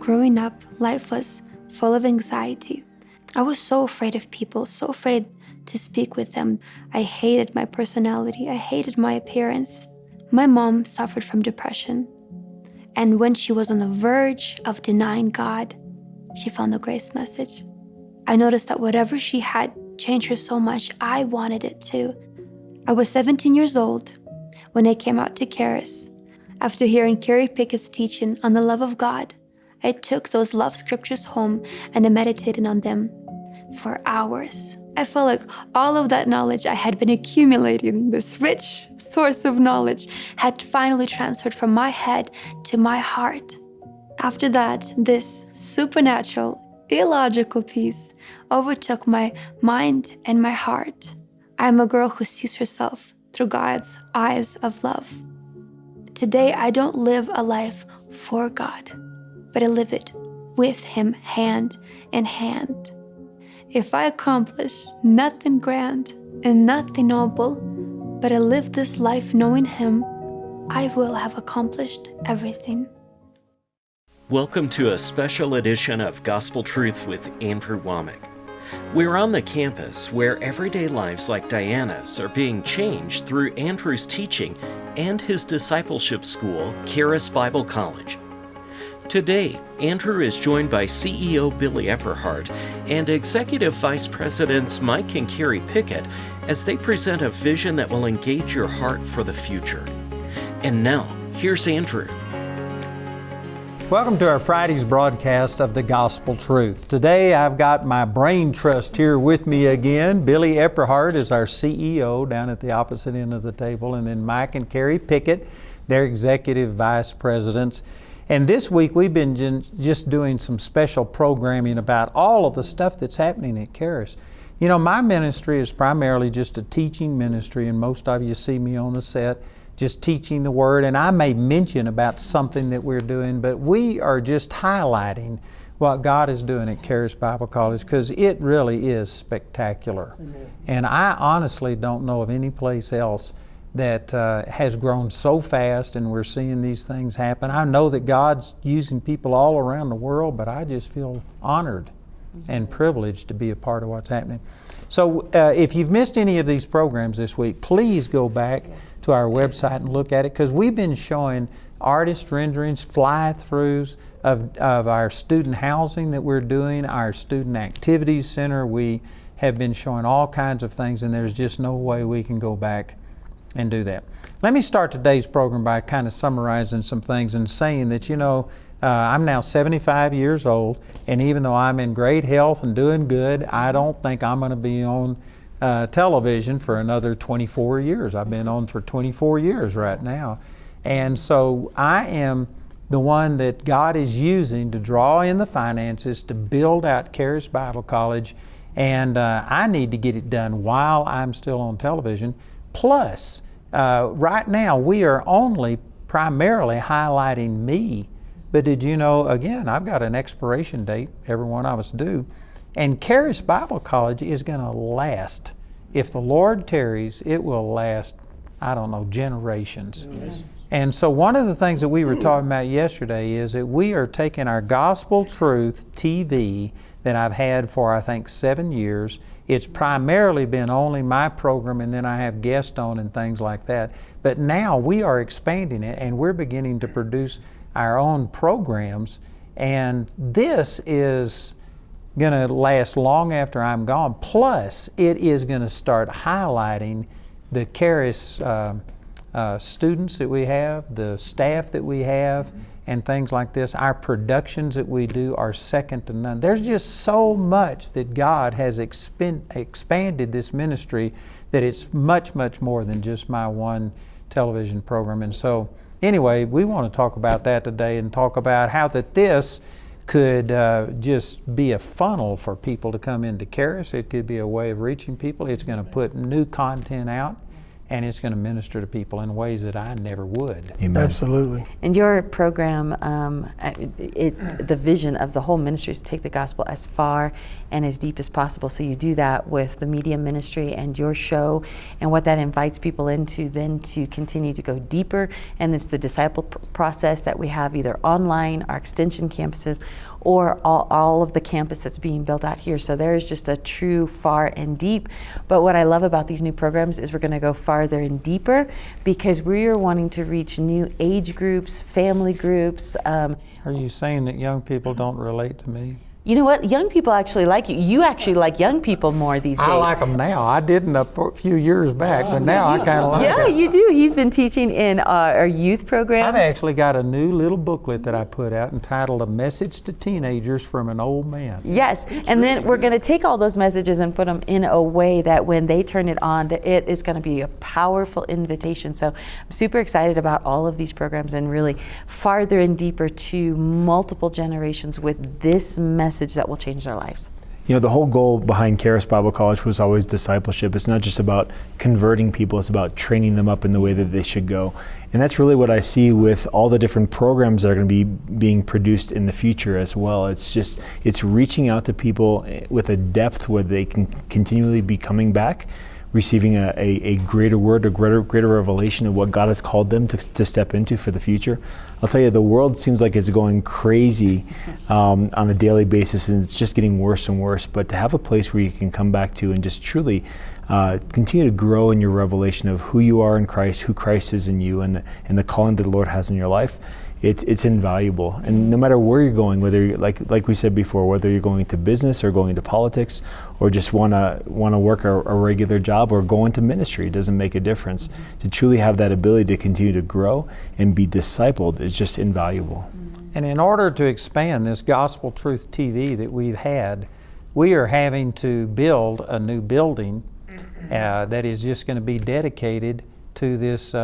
Growing up, life was full of anxiety. I was so afraid of people, so afraid to speak with them. I hated my personality. I hated my appearance. My mom suffered from depression. And when she was on the verge of denying God, she found the grace message. I noticed that whatever she had changed her so much, I wanted it too. I was 17 years old when I came out to Charis. After hearing 𝗂𝗶𝗃𝗀's teaching on the love of God, I took those love scriptures home and I meditated on them for hours. I felt like all of that knowledge I had been accumulating, this rich source of knowledge, had finally transferred from my head to my heart. After that, this supernatural, illogical peace overtook my mind and my heart. I am a girl who sees herself through God's eyes of love. Today, I don't live a life for God, but I live it with Him hand in hand. If I accomplish nothing grand and nothing noble, but I live this life knowing Him, I will have accomplished everything. Welcome to a special edition of Gospel Truth with Andrew Wommack. We're on the campus where everyday lives like Diana's are being changed through Andrew's teaching and his discipleship school, Charis Bible College. Today, Andrew is joined by CEO Billy Epperhart and Executive Vice Presidents Mike and Carrie Pickett as they present a vision that will engage your heart for the future. And now, here's Andrew. Welcome to our Friday's broadcast of the Gospel Truth. Today I've got my brain trust here with me again. Billy Epperhart is our CEO down at the opposite end of the table, and then Mike and Carrie Pickett, their Executive Vice Presidents. And this week we've been just doing some special programming about all of the stuff that's happening at Charis. You know, my ministry is primarily just a teaching ministry, and most of you see me on the set just teaching the Word, and I may mention about something that we're doing, but we are just highlighting what God is doing at Charis Bible College because it really is spectacular. Amen. And I honestly don't know of any place else that has grown so fast, and we're seeing these things happen. I know that God's using people all around the world, but I just feel honored and privileged to be a part of what's happening. So if you've missed any of these programs this week, please go back to our website and look at it, because we've been showing artist renderings, fly-throughs of our student housing that we're doing, our student activities center. We have been showing all kinds of things, and there's just no way we can go back and do that. Let me start today's program by kind of summarizing some things and saying that, you know, I'm now 75 years old, and even though I'm in great health and doing good, I don't think I'm going to be on television for another 24 years. I've been on for 24 years right now. And so I am the one that God is using to draw in the finances to build out Charis Bible College, and I need to get it done while I'm still on television. Plus, right now we are only primarily highlighting me. But did you know, again, I've got an expiration date, every one of us do, and Charis Bible College is going to last. If the Lord tarries, it will last, I don't know, generations. Yes. And so one of the things that we were talking about yesterday is that we are taking our Gospel Truth TV that I've had for, I think, 7 years. It's primarily been only my program, and then I have guests on and things like that. But now we are expanding it, and we're beginning to produce our own programs, and this is going to last long after I'm gone. Plus, it is going to start highlighting the Charis students that we have, the staff that we have, and things like this. Our productions that we do are second to none. There's just so much that God has expanded this ministry that it's much, much more than just my one television program. And so, anyway, we want to talk about that today and talk about how that this could just be a funnel for people to come into Charis. It could be a way of reaching people. It's going to put new content out, and it's going to minister to people in ways that I never would. Amen. Absolutely. And your program, the vision of the whole ministry is to take the gospel as far and as deep as possible. So you do that with the media ministry and your show, and what that invites people into then to continue to go deeper. And it's the disciple process that we have either online, our extension campuses, or all of the campus that's being built out here. So there is just a true far and deep. But what I love about these new programs is we're going to go farther and deeper, because we're wanting to reach new age groups, family groups. Are you saying that young people don't relate to me? You know what? Young people actually like you. You actually like young people more these days. I like them now. I didn't a few years back, but now I kind of like them. Yeah, you do. He's been teaching in our youth program. I've actually got a new little booklet that I put out entitled "A Message to Teenagers from an Old Man." Yes, and then we're going to take all those messages and put them in a way that when they turn it on, that it is going to be a powerful invitation. So I'm super excited about all of these programs, and really farther and deeper to multiple generations with this message that will change their lives. You know, the whole goal behind Charis Bible College was always discipleship. It's not just about converting people, it's about training them up in the way that they should go. And that's really what I see with all the different programs that are going to be being produced in the future as well. It's reaching out to people with a depth where they can continually be coming back, receiving a greater word, a greater revelation of what God has called them to step into for the future. I'll tell you, the world seems like it's going crazy on a daily basis, and it's just getting worse and worse. But to have a place where you can come back to and just truly continue to grow in your revelation of who you are in Christ, who Christ is in you, and the calling that the Lord has in your life, it's invaluable. And no matter where you're going, whether you're, like we said before, whether you're going to business or going into politics, or just want to work a regular job or go into ministry, it doesn't make a difference. To truly have that ability to continue to grow and be discipled is just invaluable. And in order to expand this Gospel Truth TV that we've had, we are having to build a new building that is just going to be dedicated to this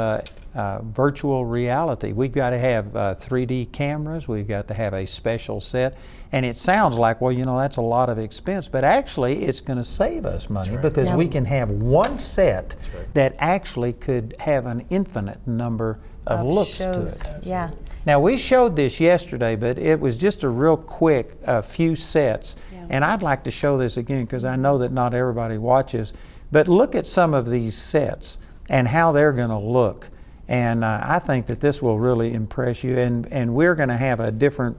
virtual reality. We've got to have 3D cameras, we've got to have a special set, and it sounds like, well, you know, that's a lot of expense, but actually it's going to save us money because we can have one set that actually could have an infinite number of looks shows. to it. Yeah. Now, we showed this yesterday, but it was just a real quick few sets, and I'd like to show this again because I know that not everybody watches, but look at some of these sets and how they're going to look. And I think that this will really impress you, and we're going to have a different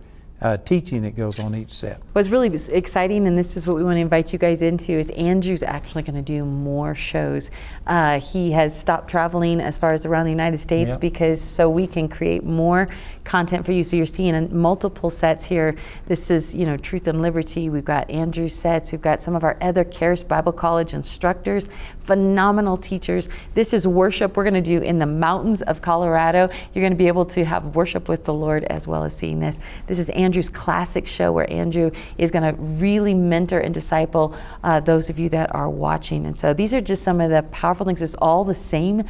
teaching that goes on each set. What's really exciting, and this is what we want to invite you guys into, is Andrew's actually going to do more shows. He has stopped traveling as far as around the United States because so we can create more content for you. So you're seeing multiple sets here. This is, you know, Truth and Liberty. We've got Andrew's sets. We've got some of our other Charis Bible College instructors, phenomenal teachers. This is worship we're going to do in the mountains of Colorado. You're going to be able to have worship with the Lord as well as seeing this. This is Andrew's classic show where Andrew is going to really mentor and disciple those of you that are watching. And so these are just some of the powerful things. It's all the same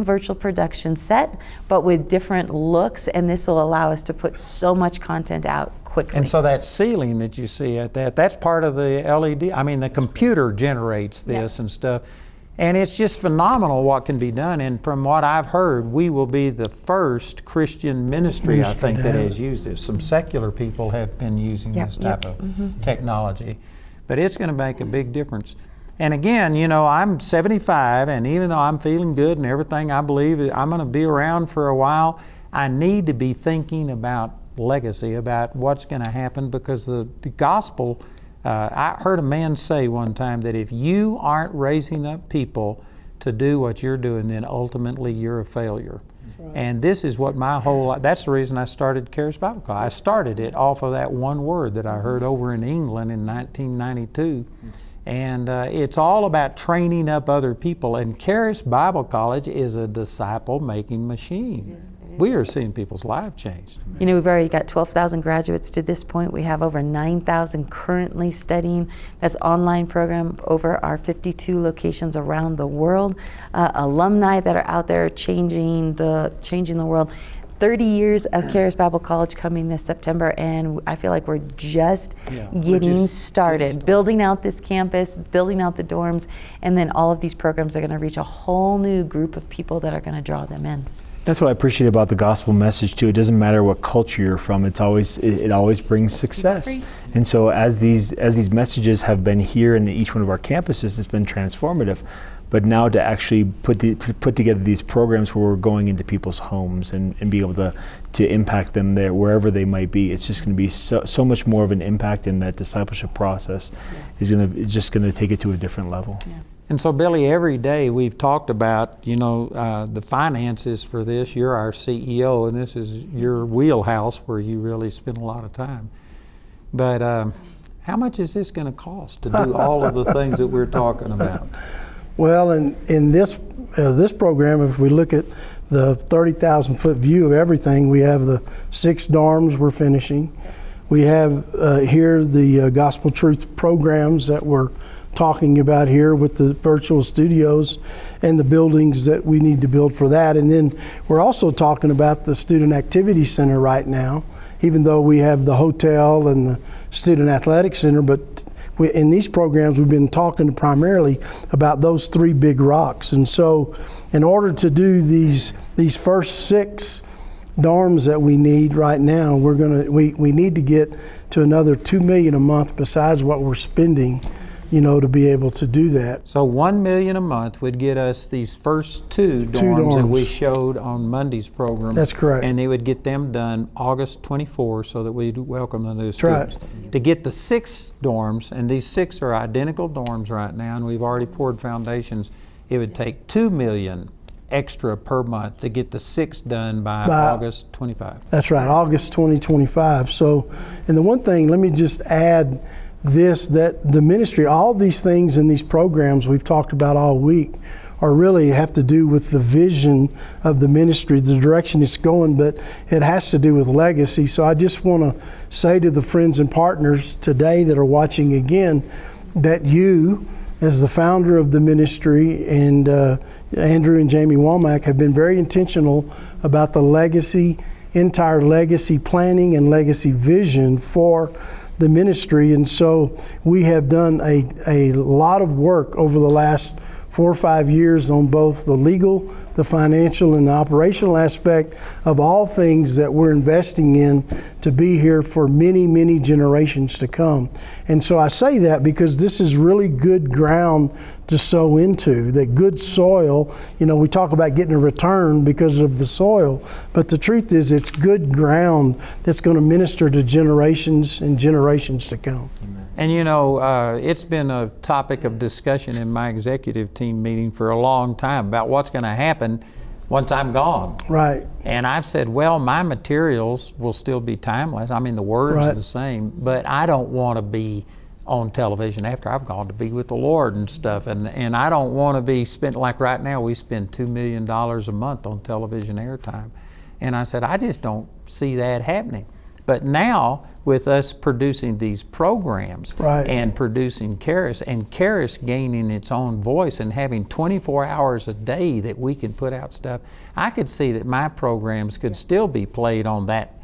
virtual production set, but with different looks, and this will allow us to put so much content out quickly. And so that ceiling that you see at that's part of the LED. I mean, the computer generates this and stuff. And it's just phenomenal what can be done. And from what I've heard, we will be the first Christian ministry, I think, that has used this. Some secular people have been using this type of technology. But it's going to make a big difference. And again, you know, I'm 75, and even though I'm feeling good and everything, I believe I'm going to be around for a while, I need to be thinking about legacy, about what's going to happen, because the gospel, I heard a man say one time that if you aren't raising up people to do what you're doing, then ultimately you're a failure. And this is what my whole life, that's the reason I started Charis Bible College. I started it off of that one word that I heard over in England in 1992. And it's all about training up other people. And Charis Bible College is a disciple-making machine. We are seeing people's lives changed. You know, we've already got 12,000 graduates to this point. We have over 9,000 currently studying. That's online program over our 52 locations around the world. Alumni that are out there changing the world. 30 years of Charis Bible College coming this September, and I feel like we're just getting started, building out this campus, building out the dorms, and then all of these programs are going to reach a whole new group of people that are going to draw them in. That's what I appreciate about the gospel message too. It doesn't matter what culture you're from. It always brings success. And so as these messages have been here in each one of our campuses, it's been transformative. But now to actually put together these programs where we're going into people's homes and be able to impact them there wherever they might be, it's just going to be so much more of an impact, in that discipleship process is just going to take it to a different level. Yeah. And so, Billy, every day we've talked about, the finances for this. You're our CEO, and this is your wheelhouse where you really spend a lot of time. But how much is this going to cost to do all of the things that we're talking about? Well, in this program, if we look at the 30,000-foot view of everything, we have the 6 dorms we're finishing. We have here the Gospel Truth programs that we're talking about here with the virtual studios and the buildings that we need to build for that. And then we're also talking about the Student Activity Center right now, even though we have the hotel and the Student Athletic Center. But in these programs, we've been talking primarily about those 3 big rocks. And so in order to do these first 6 dorms that we need right now, we need to get to another $2 million a month besides what we're spending, to be able to do that. So $1 million a month would get us these first 2 dorms that we showed on Monday's program. That's correct. And they would get them done August 24, so that we'd welcome the new students. Right. To get the 6 dorms, and these 6 are identical dorms right now, and we've already poured foundations, it would take $2 million extra per month to get the 6 done by August 25. That's right, August 2025. So, and the one thing, let me just add this, that the ministry, all these things in these programs we've talked about all week are really have to do with the vision of the ministry, the direction it's going, but it has to do with legacy. So I just want to say to the friends and partners today that are watching again, that you, as the founder of the ministry, and Andrew and Jamie Wommack have been very intentional about the entire legacy planning and legacy vision for the ministry. And so we have done a lot of work over the last 4 or 5 years on both the legal, the financial, and the operational aspect of all things that we're investing in to be here for many, many generations to come. And so I say that because this is really good ground to sow into, that good soil. We talk about getting a return because of the soil, but the truth is it's good ground that's going to minister to generations and generations to come. Amen. And it's been a topic of discussion in my executive team meeting for a long time about what's going to happen once I'm gone. Right. And I've said, well, my materials will still be timeless. I mean, the word's right. the same, but I don't want to be on television after I've gone to be with the Lord and stuff. And I don't want to be spent, like right now, we spend $2 million a month on television airtime. And I said, I just don't see that happening. But now, with us producing these programs right. and producing Charis, and Charis gaining its own voice and having 24 hours a day that we can put out stuff, I could see that my programs could still be played on that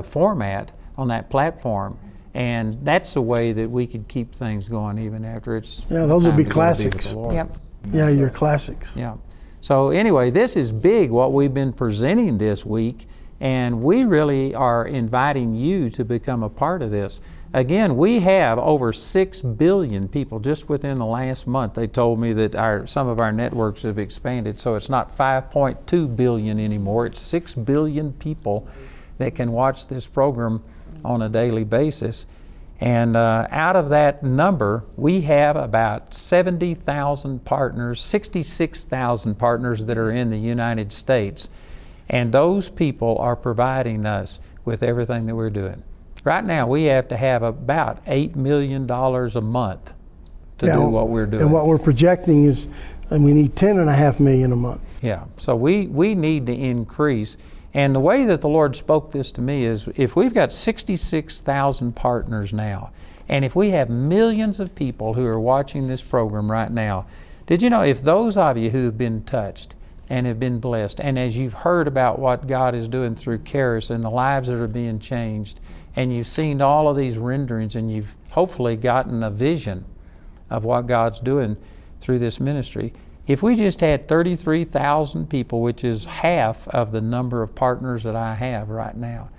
format, on that platform. And that's the way that we could keep things going even after it's those would be classics. Yep. Yeah, your classics. Yeah. So anyway, this is big, what we've been presenting this week. And we really are inviting you to become a part of this. Again, we have over 6 billion people just within the last month. They told me that some of our networks have expanded, so it's not 5.2 billion anymore. It's 6 billion people that can watch this program on a daily basis. And out of that number, we have about 70,000 partners, 66,000 partners that are in the United States. And those people are providing us with everything that we're doing. Right now, we have to have about $8 million a month to do what we're doing. And what we're projecting is, and we need $10.5 million a month. Yeah, so we need to increase. And the way that the Lord spoke this to me is, if we've got 66,000 partners now, and if we have millions of people who are watching this program right now, did you know if those of you who have been touched, and have been blessed. And as you've heard about what God is doing through Charis and the lives that are being changed, and you've seen all of these renderings, and you've hopefully gotten a vision of what God's doing through this ministry. If we just had 33,000 people, which is half of the number of partners that I have right now,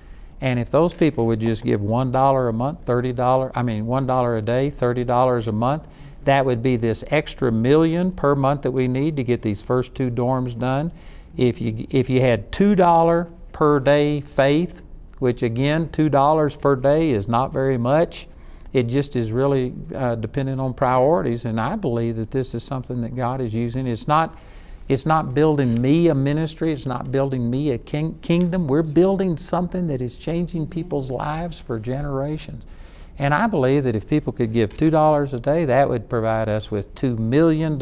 and if those people would just give $1 a month, $1 a day, $30 a month, that would be this extra $1 million per month that we need to get these first 2 dorms done. If you had $2 per day faith, which again, $2 per day is not very much. It just is really dependent on priorities, and I believe that this is something that God is using. It's not building me a ministry, it's not building me a kingdom. We're building something that is changing people's lives for generations. And I believe that if people could give $2 a day, that would provide us with $2 million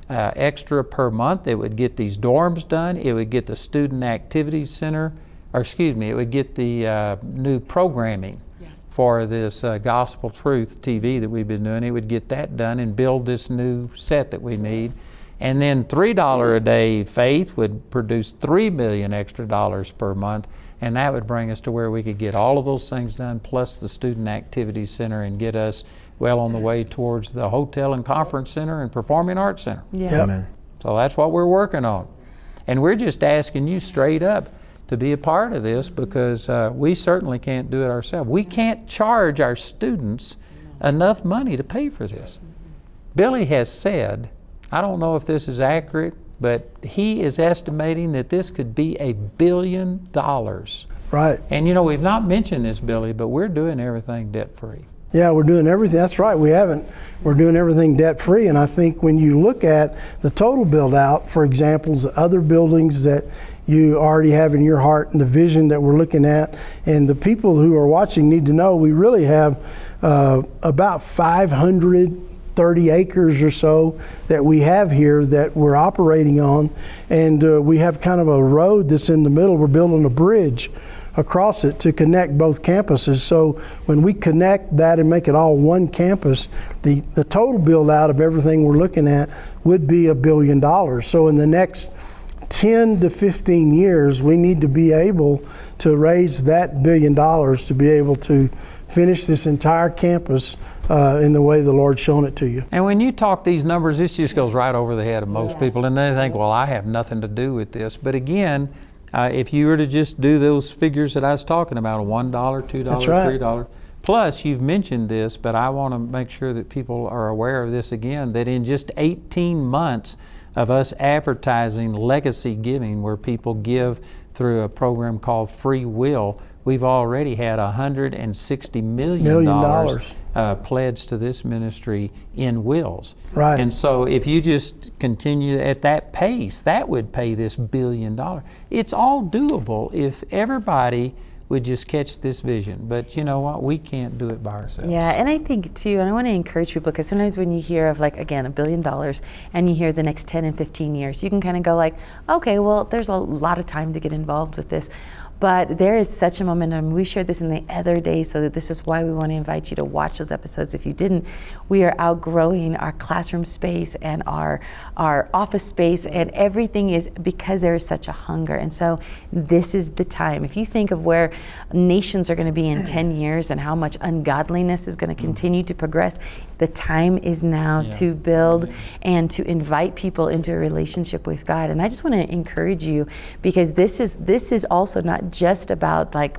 extra per month. It would get these dorms done. It would get the Student Activity Center, it would get the new programming for this Gospel Truth TV that we've been doing. It would get that done and build this new set that we need. And then $3 a day faith would produce $3 million extra per month, and that would bring us to where we could get all of those things done, plus the Student Activity Center, and get us well on the way towards the Hotel and Conference Center and Performing Arts Center. Yeah. Amen. So that's what we're working on. And we're just asking you straight up to be a part of this, because we certainly can't do it ourselves. We can't charge our students enough money to pay for this. Billy has said, I don't know if this is accurate, but he is estimating that this could be $1 billion. Right. And you know, we've not mentioned this, Billy, but we're doing everything debt-free. Yeah, we're doing everything. That's right. We haven't. We're doing everything debt-free. And I think when you look at the total build-out, for examples, other buildings that you already have in your heart and the vision that we're looking at, and the people who are watching need to know, we really have about 530 acres or so that we have here that we're operating on. And we have kind of a road that's in the middle. We're building a bridge across it to connect both campuses. So when we connect that and make it all one campus, the total build out of everything we're looking at would be $1 billion. So in the next 10 to 15 years, we need to be able to raise that $1 billion to be able to finish this entire campus in the way the Lord's shown it to you. And when you talk these numbers, this just goes right over the head of most people, and they think, well, I have nothing to do with this. But again, if you were to just do those figures that I was talking about, $1, $2, That's right. $3, plus you've mentioned this, but I want to make sure that people are aware of this again, that in just 18 months of us advertising legacy giving, where people give through a program called Free Will, we've already had $160 million pledged to this ministry in wills. Right. And so if you just continue at that pace, that would pay this $1 billion. It's all doable if everybody would just catch this vision. But you know what? We can't do it by ourselves. Yeah, and I think too, and I want to encourage people, because sometimes when you hear of, like, again, $1 billion, and you hear the next 10 and 15 years, you can kind of go like, okay, well, there's a lot of time to get involved with this. But there is such a momentum. We shared this in the other day, so this is why we want to invite you to watch those episodes if you didn't. We are outgrowing our classroom space and our office space, and everything is because there is such a hunger. And so this is the time. If you think of where nations are going to be in 10 years and how much ungodliness is going to continue to progress, the time is now to build and to invite people into a relationship with God. And I just want to encourage you, because this is also not just about, like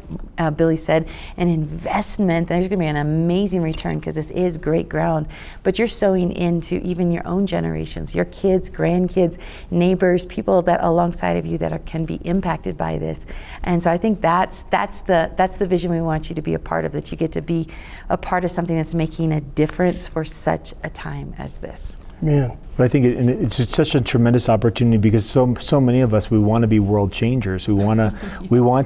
Billy said, an investment. There's going to be an amazing return, because this is great ground, but you're sowing into even your own generations, your kids, grandkids, neighbors, people that alongside of you that can be impacted by this. And so I think that's the vision we want you to be a part of, that you get to be a part of something that's making a difference for such a time as this. Yeah. But I think it's just such a tremendous opportunity, because so many of us, we want to be world changers. We want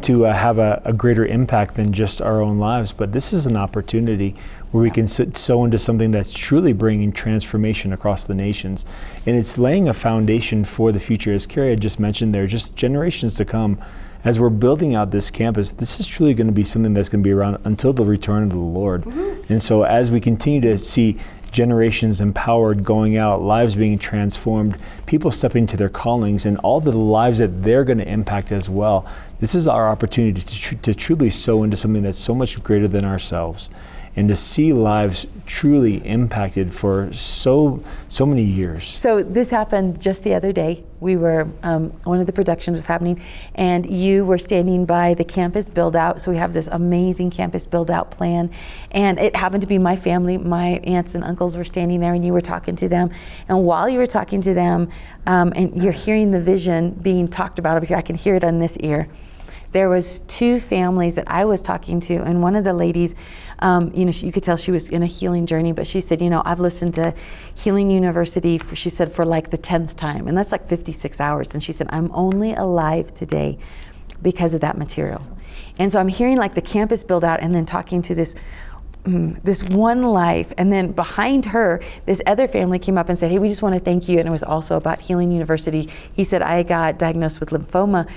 to have a greater impact than just our own lives. But this is an opportunity where we can sow into something that's truly bringing transformation across the nations, and it's laying a foundation for the future. As Carrie had just mentioned, there are just generations to come. As we're building out this campus, this is truly going to be something that's going to be around until the return of the Lord. Mm-hmm. And so as we continue to see generations empowered, going out, lives being transformed, people stepping into their callings, and all the lives that they're going to impact as well. This is our opportunity to truly sow into something that's so much greater than ourselves, and to see lives truly impacted for so many years. So this happened just the other day. We were, one of the productions was happening, and you were standing by the campus build out. So we have this amazing campus build out plan, and it happened to be my family. My aunts and uncles were standing there, and you were talking to them. And while you were talking to them, and you're hearing the vision being talked about over here, I can hear it on this ear. There was 2 families that I was talking to, and one of the ladies, you could tell she was in a healing journey, but she said, I've listened to Healing University, she said, for like the 10th time, and that's like 56 hours. And she said, I'm only alive today because of that material. And so I'm hearing like the campus build out, and then talking to this one life, and then behind her, this other family came up and said, hey, we just want to thank you. And it was also about Healing University. He said, I got diagnosed with lymphoma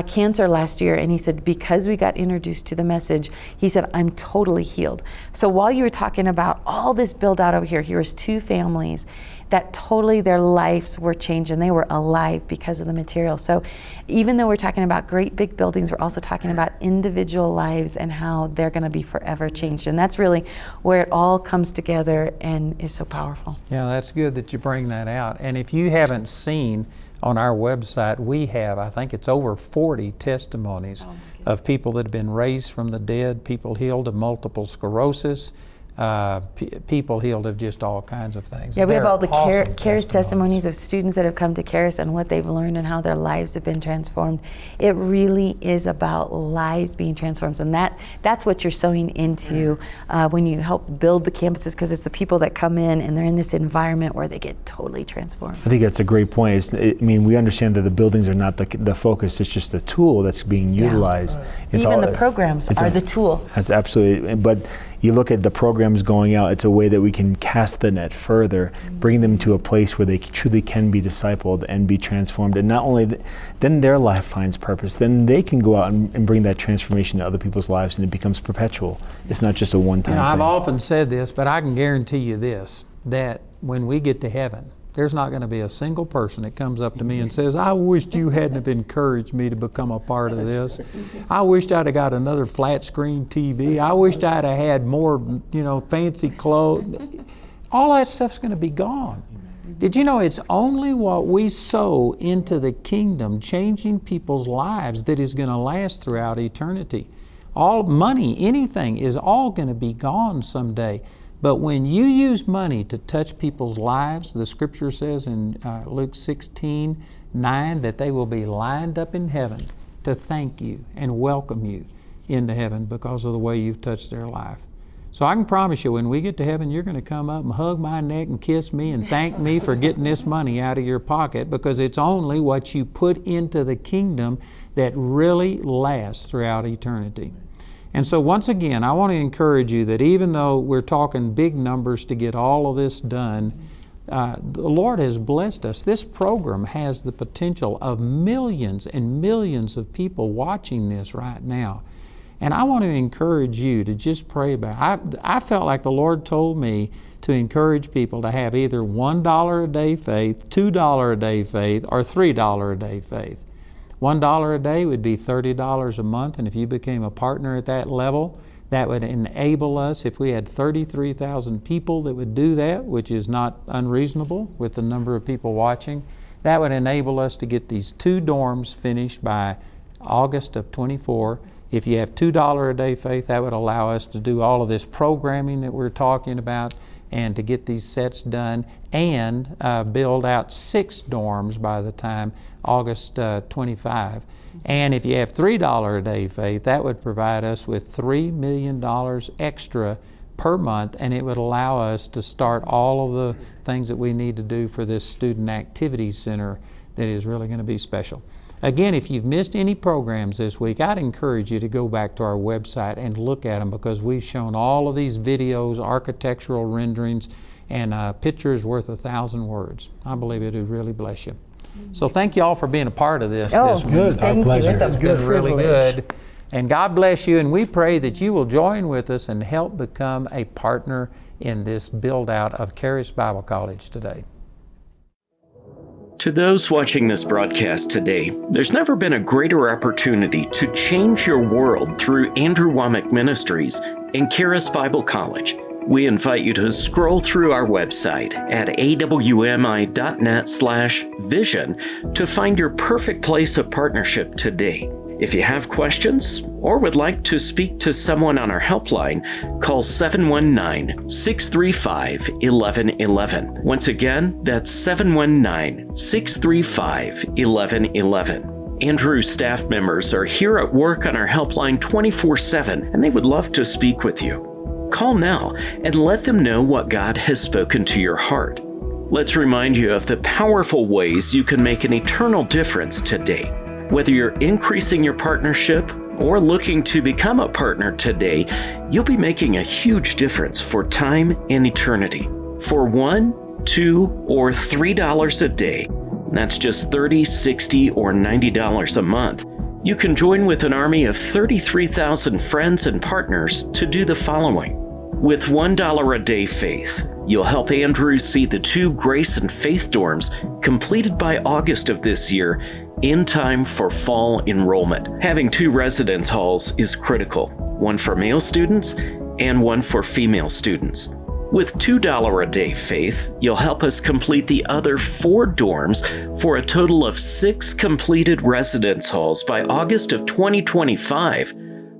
cancer last year, and he said, because we got introduced to the message, he said, I'm totally healed. So while you were talking about all this build out over here, here was 2 families that totally their lives were changed, and they were alive because of the material. So even though we're talking about great big buildings, we're also talking about individual lives and how they're going to be forever changed. And that's really where it all comes together and is so powerful. Yeah, that's good that you bring that out. And if you haven't seen on our website, we have, I think it's over 40 testimonies of people that have been raised from the dead, people healed of multiple sclerosis, people healed of just all kinds of things. Yeah, we have all the awesome Charis testimonies of students that have come to Charis and what they've learned and how their lives have been transformed. It really is about lives being transformed, and that's what you're sowing into when you help build the campuses, because it's the people that come in and they're in this environment where they get totally transformed. I think that's a great point. We understand that the buildings are not the focus, it's just a tool that's being utilized. Yeah. Even the programs are the tool. That's absolutely, but you look at the programs going out, it's a way that we can cast the net further, bring them to a place where they truly can be discipled and be transformed. And not only then their life finds purpose, then they can go out and bring that transformation to other people's lives, and it becomes perpetual. It's not just a one-time thing. I've often said this, but I can guarantee you this, that when we get to heaven, there's not going to be a single person that comes up to me and says, I wished you hadn't have encouraged me to become a part of this. I wished I'd have got another flat screen TV. I wished I'd have had more, fancy clothes. All that stuff's going to be gone. Did you know it's only what we sow into the kingdom, changing people's lives, that is going to last throughout eternity? All money, anything, is all going to be gone someday. But when you use money to touch people's lives, the scripture says in Luke 16:9 that they will be lined up in heaven to thank you and welcome you into heaven because of the way you've touched their life. So I can promise you, when we get to heaven, you're going to come up and hug my neck and kiss me and thank me for getting this money out of your pocket, because it's only what you put into the kingdom that really lasts throughout eternity. And so once again, I want to encourage you that even though we're talking big numbers to get all of this done, the Lord has blessed us. This program has the potential of millions and millions of people watching this right now. And I want to encourage you to just pray about it. I felt like the Lord told me to encourage people to have either $1 a day faith, $2 a day faith, or $3 a day faith. $1 a day would be $30 a month, and if you became a partner at that level, that would enable us, if we had 33,000 people that would do that, which is not unreasonable with the number of people watching, that would enable us to get these 2 dorms finished by August of 24. If you have $2 a day faith, that would allow us to do all of this programming that we're talking about and to get these sets done and build out 6 dorms by the time August 25. And if you have $3 a day faith, that would provide us with $3 million extra per month, and it would allow us to start all of the things that we need to do for this student activity center that is really going to be special. Again, if you've missed any programs this week, I'd encourage you to go back to our website and look at them, because we've shown all of these videos, architectural renderings, and pictures worth 1,000 words. I believe it would really bless you. So thank you all for being a part of this. Oh, this good. Thank you. It's a been really privilege. good. And God bless you, and we pray that you will join with us and help become a partner in this build out of Charis Bible College today. To those watching this broadcast today, there's never been a greater opportunity to change your world through Andrew Wommack Ministries and Charis Bible College. We invite you to scroll through our website at awmi.net/vision to find your perfect place of partnership today. If you have questions or would like to speak to someone on our helpline, call 719-635-1111. Once again, that's 719-635-1111. Andrew's staff members are here at work on our helpline 24/7, and they would love to speak with you. Call now and let them know what God has spoken to your heart. Let's remind you of the powerful ways you can make an eternal difference today. Whether you're increasing your partnership or looking to become a partner today, you'll be making a huge difference for time and eternity. For $1, $2, or $3 a day, that's just $30, $60, or $90 a month, you can join with an army of 33,000 friends and partners to do the following. With $1 a day faith, you'll help Andrew see the 2 Grace and Faith dorms completed by August of this year in time for fall enrollment. Having 2 residence halls is critical, one for male students and one for female students. With $2 a day faith, you'll help us complete the other 4 dorms for a total of 6 completed residence halls by August of 2025.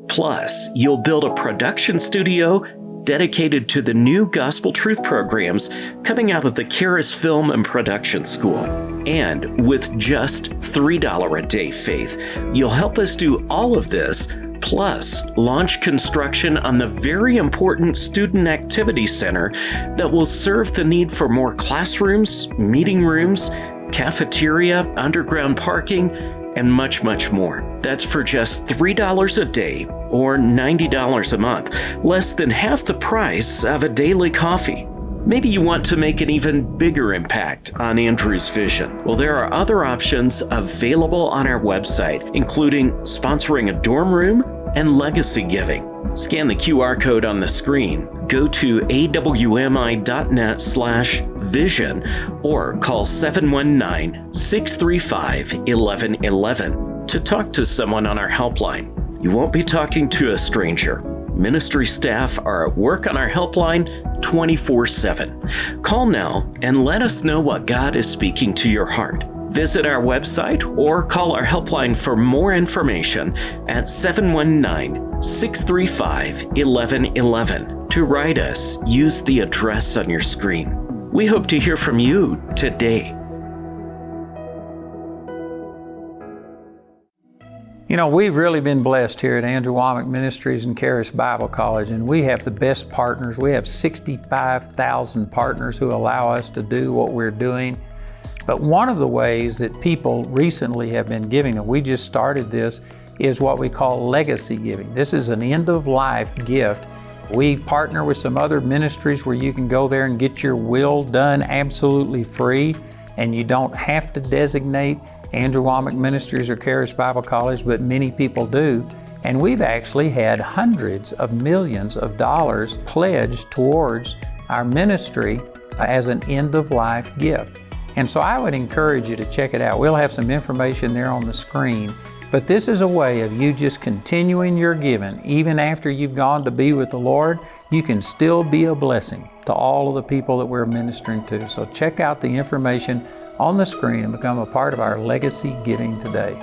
Plus, you'll build a production studio dedicated to the new Gospel Truth programs coming out of the Charis Film and Production School. And with just $3 a day faith, you'll help us do all of this, plus launch construction on the very important Student Activity Center that will serve the need for more classrooms, meeting rooms, cafeteria, underground parking, and much, much more. That's for just $3 a day or $90 a month, less than half the price of a daily coffee. Maybe you want to make an even bigger impact on Andrew's vision. Well, there are other options available on our website, including sponsoring a dorm room and legacy giving. Scan the QR code on the screen, go to awmi.net/vision, or call 719-635-1111 to talk to someone on our helpline. You won't be talking to a stranger. Ministry staff are at work on our helpline 24/7. Call now and let us know what God is speaking to your heart. Visit our website or call our helpline for more information at 719-635-1111. To write us, use the address on your screen. We hope to hear from you today. You know, we've really been blessed here at Andrew Wommack Ministries and Charis Bible College, and we have the best partners. We have 65,000 partners who allow us to do what we're doing. But one of the ways that people recently have been giving, and we just started this, is what we call legacy giving. This is an end-of-life gift. We partner with some other ministries where you can go there and get your will done absolutely free, and you don't have to designate Andrew Wommack Ministries or Charis Bible College, but many people do. And we've actually had hundreds of millions of dollars pledged towards our ministry as an end-of-life gift. And so I would encourage you to check it out. We'll have some information there on the screen. But this is a way of you just continuing your giving. Even after you've gone to be with the Lord, you can still be a blessing to all of the people that we're ministering to. So check out the information on the screen and become a part of our legacy giving today.